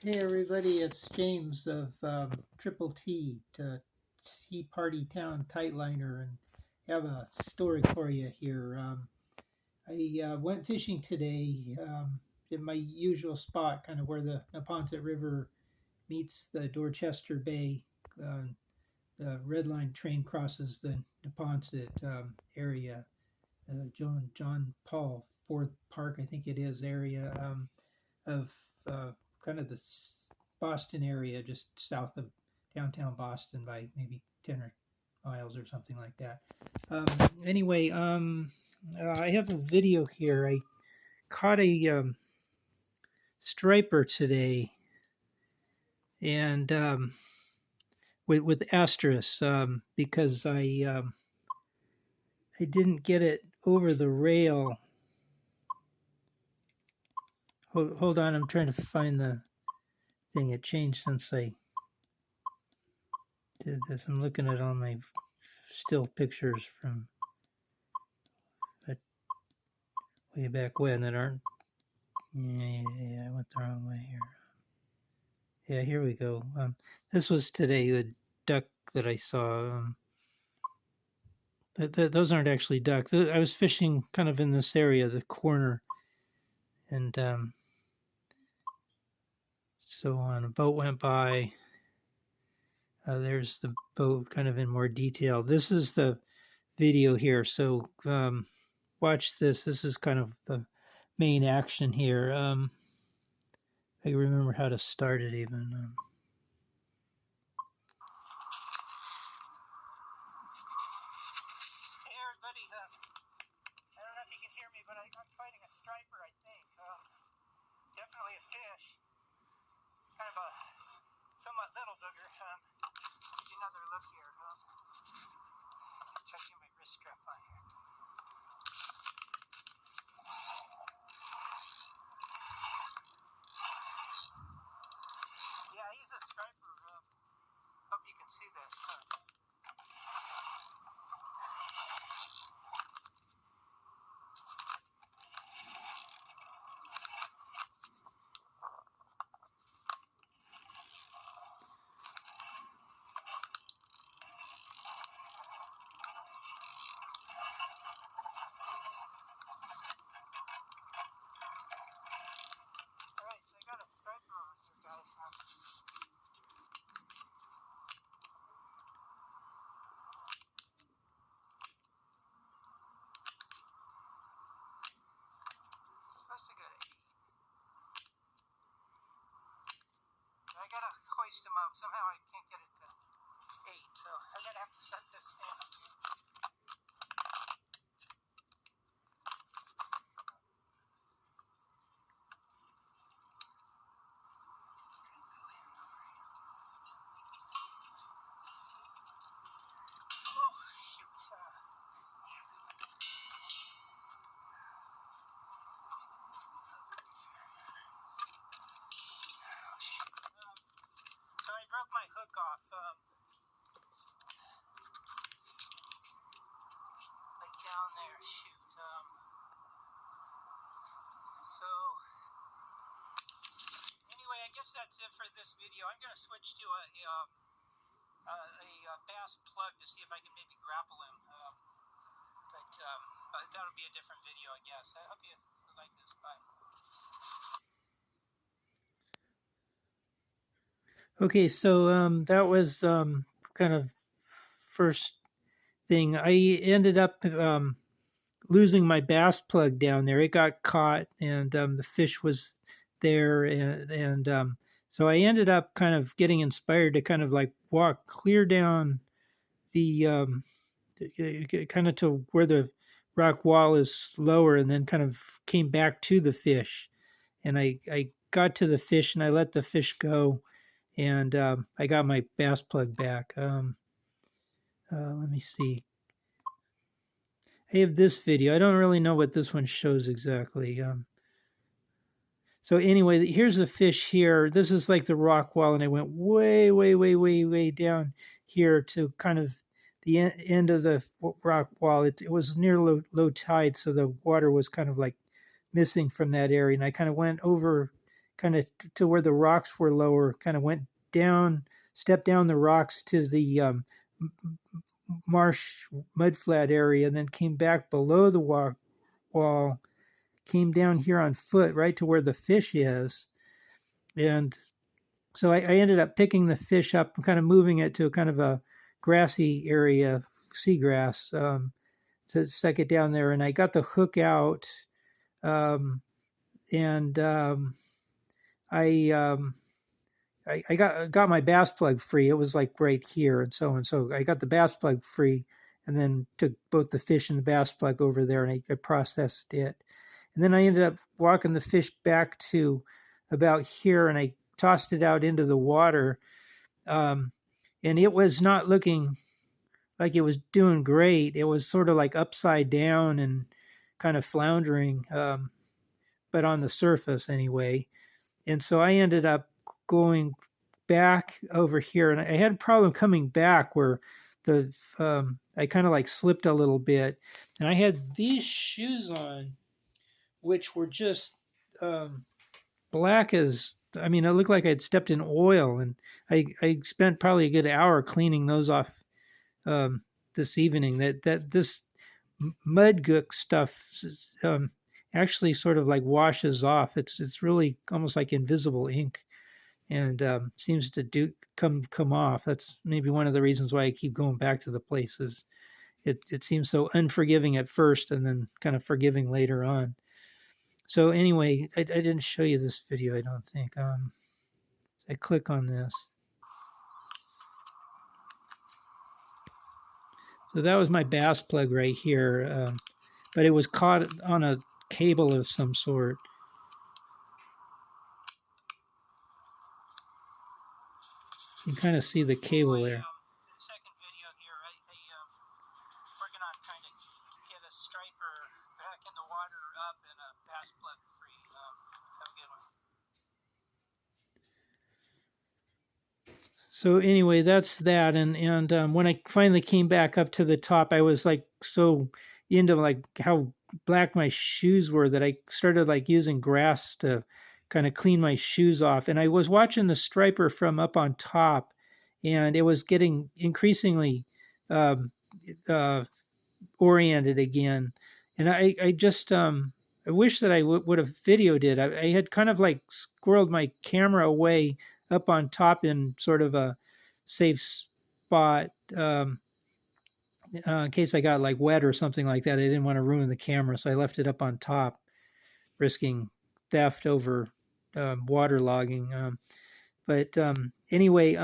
Hey everybody, it's James of Triple T, Tea Party Town Tightliner, and I have a story for you here. I went fishing today in my usual spot, kind of where the Neponset River meets the Dorchester Bay. Uh, the Red Line train crosses the Neponset area, John Paul Fourth Park, I think it is, area of uh, kind of the Boston area, just south of downtown Boston by maybe 10 or miles or something like that. Um, anyway, I have a video here. I caught a striper today, and with asterisk because I didn't get it over the rail. Hold on, I'm trying to find the thing. It changed since I did this. I'm looking at all my still pictures from way back when that aren't. Yeah, I went the wrong way here. Yeah, here we go. This was today, the duck that I saw. Those aren't actually duck. I was fishing kind of in this area, the corner, and so on. A boat went by. There's the boat kind of in more detail. This is the video here. So watch this. This is kind of the main action here. I remember how to start it even. Hey everybody, I don't know if you can hear me, but I'm fighting a striper, I think. Definitely a fish. Kind of a somewhat little booger. Give you another look here. Check my wrist strap on here. Yeah, he's a striper. Hope you can see this. Alright, so I got a striper over here, guys. Supposed to go to 8. I gotta hoist him up. Somehow I can't get it to 8, so I'm gonna have to shut this down. So I broke my hook off, like down there. Shoot. So anyway, I guess that's it for this video. I'm gonna switch to a bass plug to see if I can maybe grapple him. But that'll be a different video, I guess. I hope you like this. Bye. Okay, so that was kind of first thing. I ended up losing my bass plug down there. It got caught, and the fish was there, and so I ended up kind of getting inspired to kind of like walk clear down the kind of to where the rock wall is lower, and then kind of came back to the fish, and I got to the fish and I let the fish go, and I got my bass plug back. Let me see. I have this video. I don't really know what this one shows exactly. So anyway, here's the fish here. This is like the rock wall, and I went way, way, way, way, way down here to kind of the end of the rock wall. It was near low tide, so the water was kind of like missing from that area, and I kind of went over kind of to where the rocks were lower, kind of went down, stepped down the rocks to the marsh mudflat area, and then came back below the wall, came down here on foot right to where the fish is. And so I ended up picking the fish up and kind of moving it to a kind of a grassy area, seagrass, to stuck it down there. And I got the hook out, and I I got my bass plug free. It was like right here, and so I got the bass plug free, and then took both the fish and the bass plug over there, and I processed it. And then I ended up walking the fish back to about here, and I tossed it out into the water, and it was not looking like it was doing great. It was sort of like upside down and kind of floundering, but on the surface anyway. And so I ended up going back over here, and I had a problem coming back where the I kind of like slipped a little bit, and I had these shoes on, which were just black as, I mean, it looked like I'd stepped in oil, and I spent probably a good hour cleaning those off this evening. That this mud gook stuff actually sort of like washes off. It's really almost like invisible ink, and seems to do come off. That's maybe one of the reasons why I keep going back to the places. It seems so unforgiving at first, and then kind of forgiving later on. So anyway, I didn't show you this video, I don't think. I click on this. So that was my bass plug right here, but it was caught on a cable of some sort. You can kind of see the cable there. Second video here, working on trying to get a striper back in the water up and a bass plug free. Have a good one. So anyway, that's that. And when I finally came back up to the top, I was like so into like how black my shoes were that I started like using grass to kind of clean my shoes off. And I was watching the striper from up on top, and it was getting increasingly um, uh, oriented again. And I just I wish that I would have videoed it. I had kind of like squirreled my camera away up on top in sort of a safe spot, in case I got like wet or something like that. I didn't want to ruin the camera, so I left it up on top, risking theft over waterlogging. But anyway,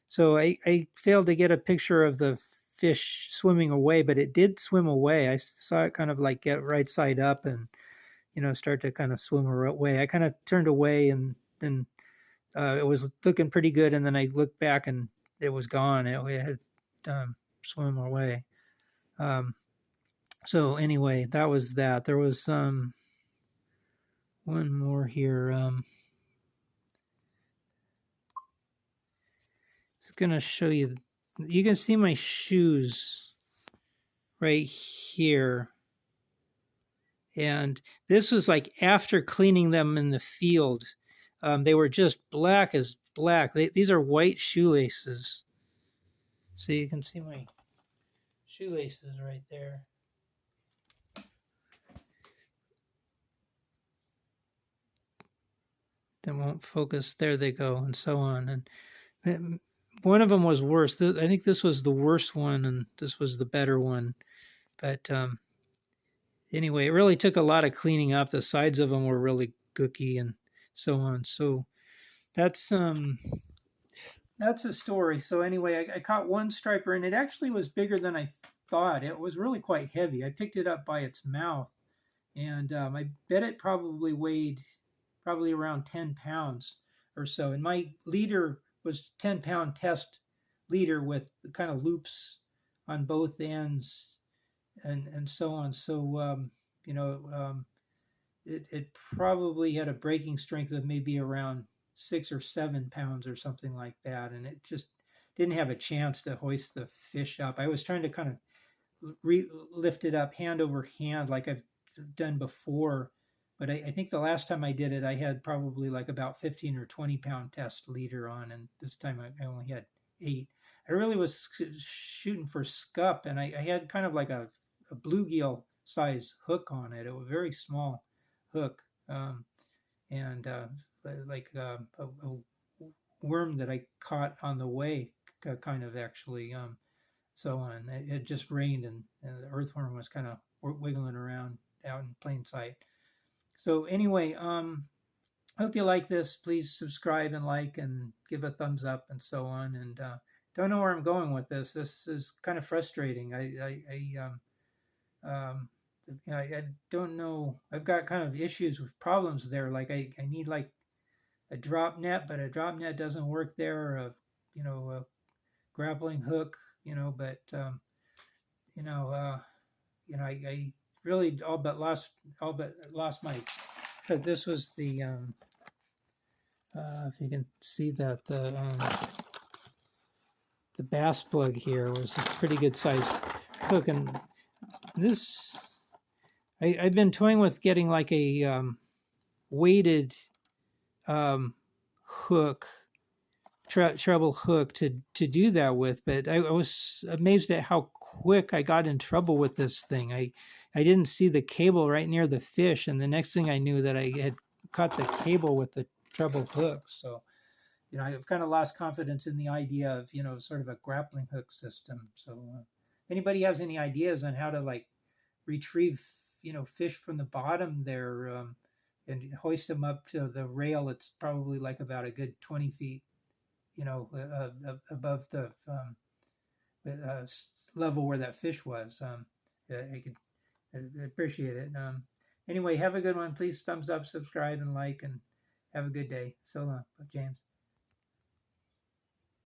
so I failed to get a picture of the fish swimming away, but it did swim away. I saw it kind of like get right side up and, start to kind of swim away. I kind of turned away, and then it was looking pretty good. And then I looked back and it was gone. It had swum away. So anyway, that was that. There was one more here. It's going to show you. You can see my shoes right here. And this was like after cleaning them in the field. They were just black as black. These are white shoelaces. So you can see my shoelaces right there. That won't focus. There they go, and so on. And one of them was worse. I think this was the worst one, and this was the better one. But anyway, it really took a lot of cleaning up. The sides of them were really gooky and so on. So that's a story. So anyway, I caught one striper, and it actually was bigger than I thought. It was really quite heavy. I picked it up by its mouth, and I bet it probably weighed around 10 pounds or so. And my leader was 10-pound test leader with kind of loops on both ends and so on. So, it probably had a breaking strength of maybe around 6 or 7 pounds or something like that. And it just didn't have a chance to hoist the fish up. I was trying to kind of lift it up hand over hand like I've done before, But I think the last time I did it, I had probably like about 15 or 20 pound test leader on, and this time I only had 8. I really was shooting for scup, and I had kind of like a bluegill size hook on it. It was a very small hook, and like a worm that I caught on the way, kind of actually. So on. It had just rained, and the earthworm was kind of wiggling around out in plain sight. So anyway, hope you like this. Please subscribe and like and give a thumbs up and so on. And don't know where I'm going with this. This is kind of frustrating. Um, I don't know. I've got kind of issues with problems there. Like I need like a drop net, but a drop net doesn't work there. Or a grappling hook. But you know, uh, I really all but lost my. But this was the if you can see that the bass plug here was a pretty good size hook, and this I've been toying with getting like a weighted hook, treble hook to do that with, but I was amazed at how quick I got in trouble with this thing. I didn't see the cable right near the fish, and the next thing I knew that I had caught the cable with the treble hook. So I've kind of lost confidence in the idea of sort of a grappling hook system. So anybody has any ideas on how to like retrieve fish from the bottom there, and hoist them up to the rail? It's probably like about a good 20 feet above the level where that fish was. I appreciate it. Anyway, have a good one. Please thumbs up, subscribe, and like, and have a good day. So long, James.